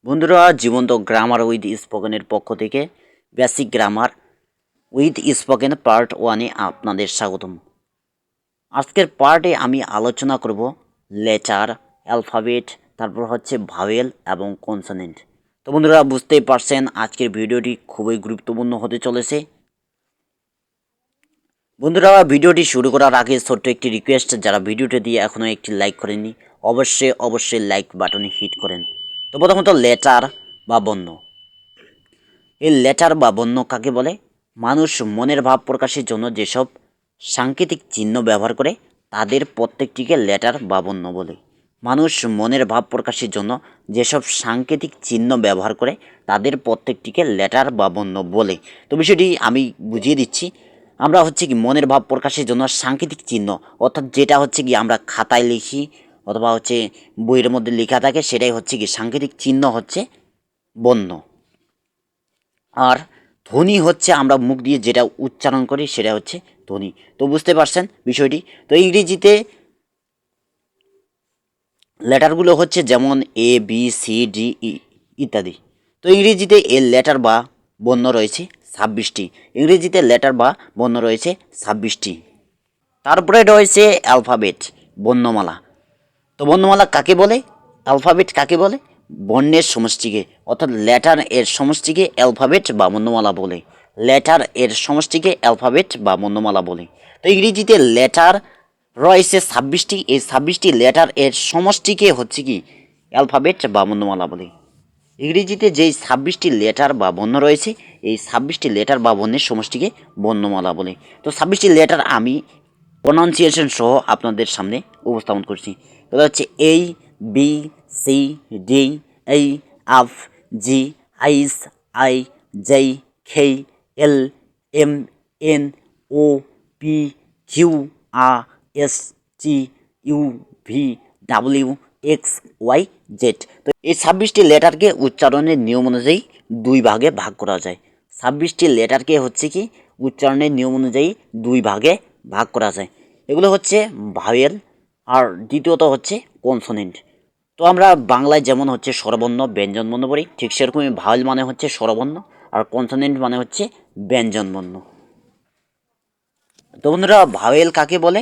বন্ধুরা, জীবন্ত grammar with স্পোকেনের পক্ষ থেকে basic grammar with spoken part 1-এ আপনাদের স্বাগতম। আজকের পার্টে আমি আলোচনা করব লেটার, অ্যালফাবেট, তারপর হচ্ছে ভাওয়েল এবং কনসোনেন্ট। তো বন্ধুরা, বুঝতেই পারছেন আজকের ভিডিওটি খুবই গুরুত্বপূর্ণ হতে চলেছে। বন্ধুরা, ভিডিওটি শুরু করার আগে ছোট্ট একটি রিকোয়েস্ট, যারা ভিডিওটি দিয়ে এখনও একটি লাইক করেননি অবশ্যই লাইক বাটনে হিট করেন। তো প্রথমত লেটার বা বর্ণ। এই লেটার বা বর্ণ কাকে বলে? মানুষ মনের ভাব প্রকাশের জন্য যেসব সাংকেতিক চিহ্ন ব্যবহার করে তাদের প্রত্যেকটিকে লেটার বা বর্ণ বলে। মানুষ মনের ভাব প্রকাশের জন্য যেসব সাংকেতিক চিহ্ন ব্যবহার করে তাদের প্রত্যেকটিকে লেটার বা বর্ণ বলে। তো বিষয়টি আমি বুঝিয়ে দিচ্ছি। আমরা হচ্ছে কি মনের ভাব প্রকাশের জন্য সাংকেতিক চিহ্ন, অর্থাৎ যেটা হচ্ছে কি আমরা খাতায় লিখি অথবা হচ্ছে বইয়ের মধ্যে লেখা থাকে, সেটাই হচ্ছে কি সাংকেতিক চিহ্ন হচ্ছে বর্ণ। আর ধ্বনি হচ্ছে আমরা মুখ দিয়ে যেটা উচ্চারণ করি সেটা হচ্ছে ধ্বনি। তো বুঝতে পারছেন বিষয়টি। তো ইংরেজিতে লেটারগুলো হচ্ছে যেমন এ বি সি ডি ই ইত্যাদি। তো ইংরেজিতে এর লেটার বা বর্ণ রয়েছে 26টি। ইংরেজিতে লেটার বা বর্ণ রয়েছে 26টি। তারপরে রয়েছে অ্যালফাবেট, বর্ণমালা। তো বর্ণমালা কাকে বলে? অ্যালফাবেট কাকে বলে? বর্ণের সমষ্টিকে, অর্থাৎ লেটার এর সমষ্টিকে অ্যালফাবেট বা বর্ণমালা বলে। লেটার এর সমষ্টিকে অ্যালফাবেট বা বর্ণমালা বলে। তো ইংরেজিতে লেটার রয়েছে 26টি। এই 26টি লেটার এর সমষ্টিকে হচ্ছে কি অ্যালফাবেট বা বর্ণমালা বলে। ইংরেজিতে যেই 26টি লেটার বা বর্ণ রয়েছে, এই 26টি লেটার বা বর্ণের সমষ্টিকে বর্ণমালা বলে। তো 26টি লেটার আমি প্রনাউন্সিয়েশন সহ আপনাদের সামনে উপস্থাপন করছি। এটা হচ্ছে A B C D E F G H I J K L M N O P Q R S T U V W X Y Z. তো এই 26টি লেটারকে উচ্চারণের নিয়ম অনুযায়ী দুই ভাগে ভাগ করা যায়। 26টি লেটারকে হচ্ছে কি উচ্চারণের নিয়ম অনুযায়ী দুই ভাগে ভাগ করা যায়। এগুলো হচ্ছে ভাওয়েল আর দ্বিতীয়ত হচ্ছে কনসোনেন্ট। তো আমরা বাংলায় যেমন হচ্ছে স্বরবর্ণ ব্যঞ্জনবর্ণ পড়ি, ঠিক সেরকমই ভাওয়েল মানে হচ্ছে স্বরবর্ণ আর কনসোনেন্ট মানে হচ্ছে ব্যঞ্জনবর্ণ। তো বন্ধুরা, ভাওয়েল কাকে বলে?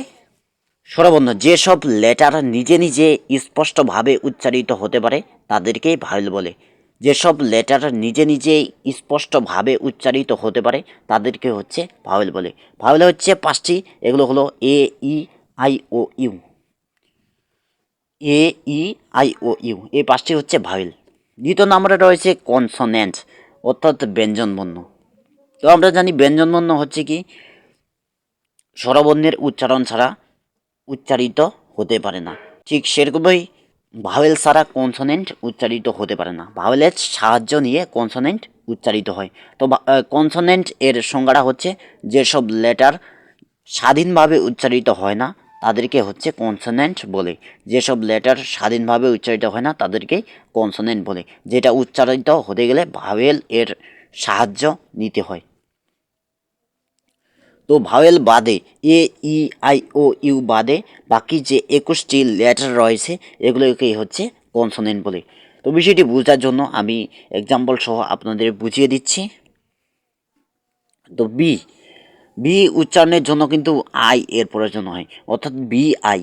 স্বরবর্ণ যেসব লেটার নিজে নিজে স্পষ্টভাবে উচ্চারিত হতে পারে তাদেরকেই ভাওয়েল বলে। যেসব লেটার নিজে নিজে স্পষ্টভাবে উচ্চারিত হতে পারে তাদেরকে হচ্ছে ভাওয়েল বলে। ভাওয়েল হচ্ছে 5টি। এগুলো হলো A E I O U. A E I O U এই 5টি হচ্ছে ভাওয়েল। দ্বিতীয় নম্বরে রয়েছে কনসোনেন্ট, অর্থাৎ ব্যঞ্জনবর্ণ। তো আমরা জানি ব্যঞ্জনবর্ণ হচ্ছে কি স্বরবর্ণের উচ্চারণ ছাড়া উচ্চারিত হতে পারে না। ঠিক সেরকমই ভাওয়েল ছাড়া কনসোনেন্ট উচ্চারিত হতে পারে না। ভাওয়েলের সাহায্য নিয়ে কনসোনেন্ট উচ্চারিত হয়। তো কনসোনেন্ট এর সংজ্ঞাটা হচ্ছে যেসব লেটার স্বাধীনভাবে উচ্চারিত হয় না তাদেরকে হচ্ছে কনসোনেন্ট বলে। যেসব লেটার স্বাধীনভাবে উচ্চারিত হয় না তাদেরকেই কনসোনেন্ট বলে। যেটা উচ্চারিত হতে গেলে ভাওয়েল এর সাহায্য নিতে হয়। তো ভাওয়েল বাদে এ ই আই ও ইউ বাদে বাকি যে 21টি লেটার রয়েছে এগুলোকেই হচ্ছে কনসোনেন্ট বলে। তো বিষয়টি বোঝার জন্য আমি এক্সাম্পল সহ আপনাদের বুঝিয়ে দিচ্ছি। তো বি বি উচ্চারণের জন্য কিন্তু আই এর প্রয়োজন হয়, অর্থাৎ বি আই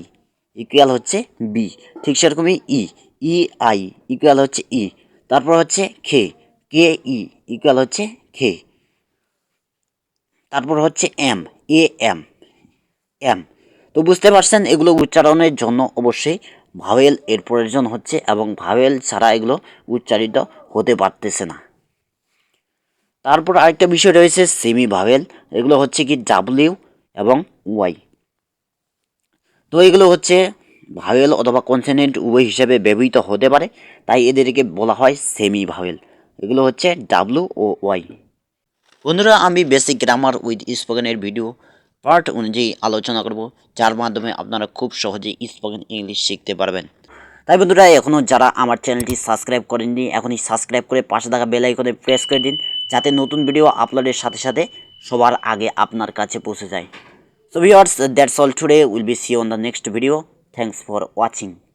ইকুয়াল হচ্ছে বি। ঠিক সেরকমই ই ই আই ইকুয়াল হচ্ছে ই। তারপর হচ্ছে খে কে ই ইকুয়াল হচ্ছে খে। তারপর হচ্ছে এম এ এম এম। তো বুঝতে পারছেন এগুলো উচ্চারণের জন্য অবশ্যই ভাওয়েল এর প্রয়োজন হচ্ছে এবং ভাওয়েল ছাড়া এগুলো উচ্চারিত হতে পারতেছে না। তারপর আরেকটা বিষয় রয়েছে সেমি ভাওয়েল। এগুলো হচ্ছে কি ডাব্লিউ এবং ওয়াই। তো এগুলো হচ্ছে ভাওয়েল অথবা কনসোনেন্ট উভয় হিসেবে ব্যবহৃত হতে পারে, তাই এদেরকে বলা হয় সেমি ভাওয়েল। এগুলো হচ্ছে ডাব্লিউ ও ওয়াই। বন্ধুরা, আমি বেসিক গ্রামার উইথ স্পোকেনের ভিডিও পার্ট অনুযায়ী আলোচনা করব, যার মাধ্যমে আপনারা খুব সহজেই স্পোকেন ইংলিশ শিখতে পারবেন। তাই বন্ধুরা, এখনও যারা আমার চ্যানেলটি সাবস্ক্রাইব করেননি এখনই সাবস্ক্রাইব করে পাশে থাকা বেল আইকনে প্রেস করে দিন, যাতে নতুন ভিডিও আপলোডের সাথে সাথে সবার আগে আপনার কাছে পৌঁছে যায়। So viewers, that's all today. We'll be see you on the next video. Thanks for watching.